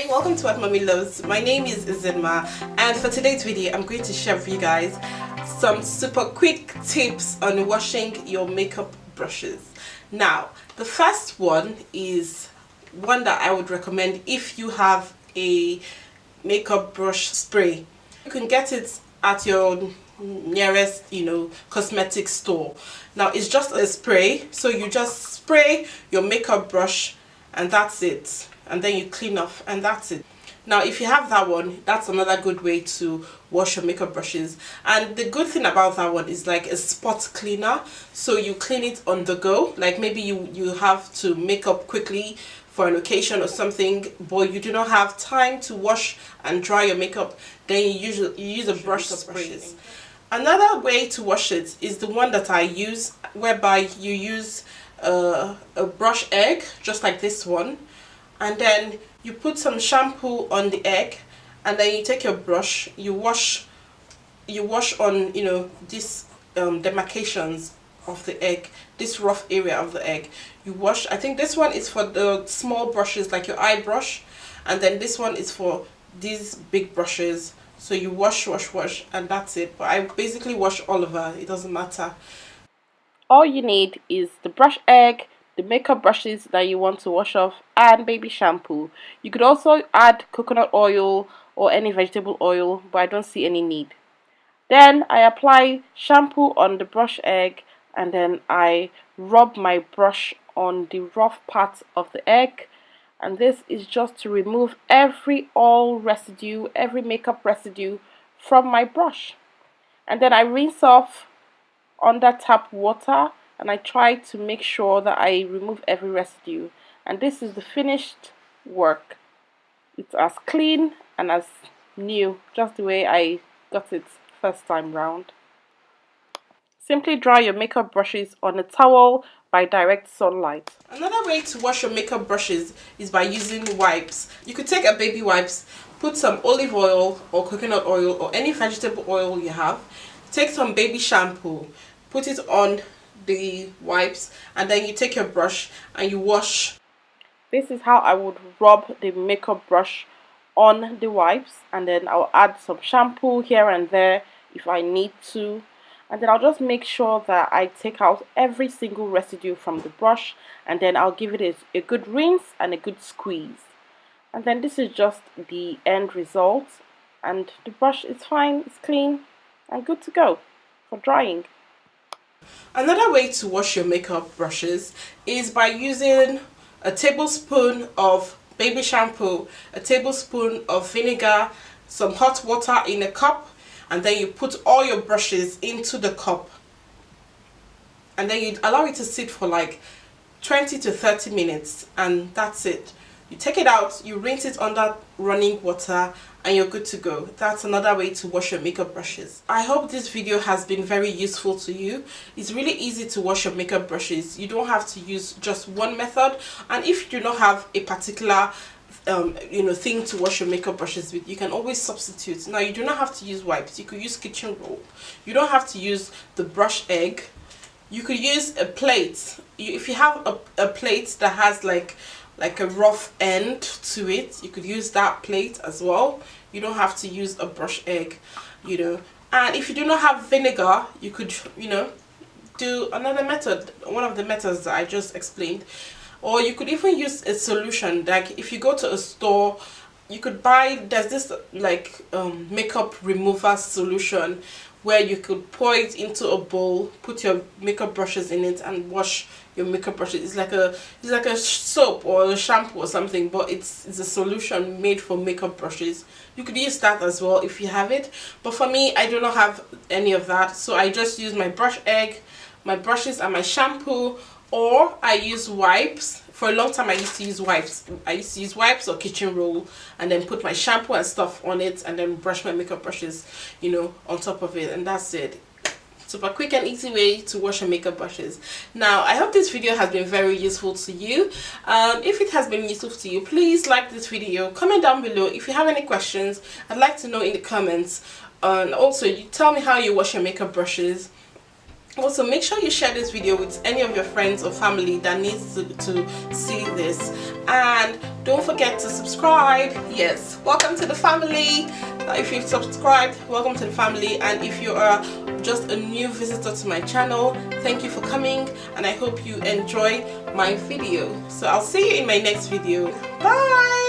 Hi, welcome to What Mommy Loves. My name is Ezinma, and for today's video I'm going to share with you guys some super quick tips on washing your makeup brushes. Now, the first one is one that I would recommend if you have a makeup brush spray. You can get it at your nearest cosmetic store. Now it's just a spray, so you just spray your makeup brush and that's it, and then you clean off and that's it. Now if you have that one, that's another good way to wash your makeup brushes, and the good thing about that one is like a spot cleaner, so you clean it on the go. Like maybe you have to make up quickly for an occasion or something, but you do not have time to wash and dry your makeup, then you use a brush to spray it. Another way to wash it is the one that I use, whereby you use a brush egg just like this one, and then you put some shampoo on the egg, and then you take your brush, you wash on these demarcations of the egg, this rough area of the egg. You wash. I think this one is for the small brushes like your eye brush, and then this one is for these big brushes. So you wash, and that's it. But I basically wash all over, it doesn't matter. All you need is the brush egg, the makeup brushes that you want to wash off, and baby shampoo. You could also add coconut oil or any vegetable oil, but I don't see any need. Then I apply shampoo on the brush egg, and then I rub my brush on the rough part of the egg, and this is just to remove every oil residue, every makeup residue from my brush. And then I rinse off under tap water, and I try to make sure that I remove every residue, and this is the finished work. It's as clean and as new, just the way I got it first time round. Simply dry your makeup brushes on a towel by direct sunlight. Another way to wash your makeup brushes is by using wipes. You could take a baby wipes, put some olive oil or coconut oil or any vegetable oil you have, take some baby shampoo, put it on the wipes, and then you take your brush and you wash. This is how I would rub the makeup brush on the wipes, and then I'll add some shampoo here and there if I need to, and then I'll just make sure that I take out every single residue from the brush, and then I'll give it a good rinse and a good squeeze. And then this is just the end result, and the brush is fine, it's clean and good to go for drying. Another way to wash your makeup brushes is by using a tablespoon of baby shampoo, a tablespoon of vinegar, some hot water in a cup, and then you put all your brushes into the cup, and then you allow it to sit for like 20 to 30 minutes, and that's it. You take it out, you rinse it under running water, and you're good to go. That's another way to wash your makeup brushes. I hope this video has been very useful to you. It's really easy to wash your makeup brushes. You don't have to use just one method, and if you do not have a particular thing to wash your makeup brushes with, you can always substitute. Now you do not have to use wipes. You could use kitchen roll. You don't have to use the brush egg. You could use a plate. If you have a plate that has like a rough end to it, you could use that plate as well. You don't have to use a brush egg, and if you do not have vinegar, you could do another method, one of the methods that I just explained. Or you could even use a solution. Like if you go to a store, you could buy, there's this like makeup remover solution where you could pour it into a bowl, put your makeup brushes in it, and wash your makeup brushes. It's like a soap or a shampoo or something, but it's a solution made for makeup brushes. You could use that as well if you have it, but for me, I do not have any of that, so I just use my brush egg, my brushes, and my shampoo, or I use wipes. For a long time I used to use wipes. I used to use wipes or kitchen roll, and then put my shampoo and stuff on it, and then brush my makeup brushes on top of it, and that's it. Super quick and easy way to wash your makeup brushes. Now I hope this video has been very useful to you. If it has been useful to you, please like this video, comment down below if you have any questions. I'd like to know in the comments, and also you tell me how you wash your makeup brushes. Also, make sure you share this video with any of your friends or family that needs to see this, and Don't forget to subscribe. Yes, welcome to the family. If you've subscribed, welcome to the family, and if you are just a new visitor to my channel, thank you for coming, and I hope you enjoy my video. So I'll see you in my next video. Bye.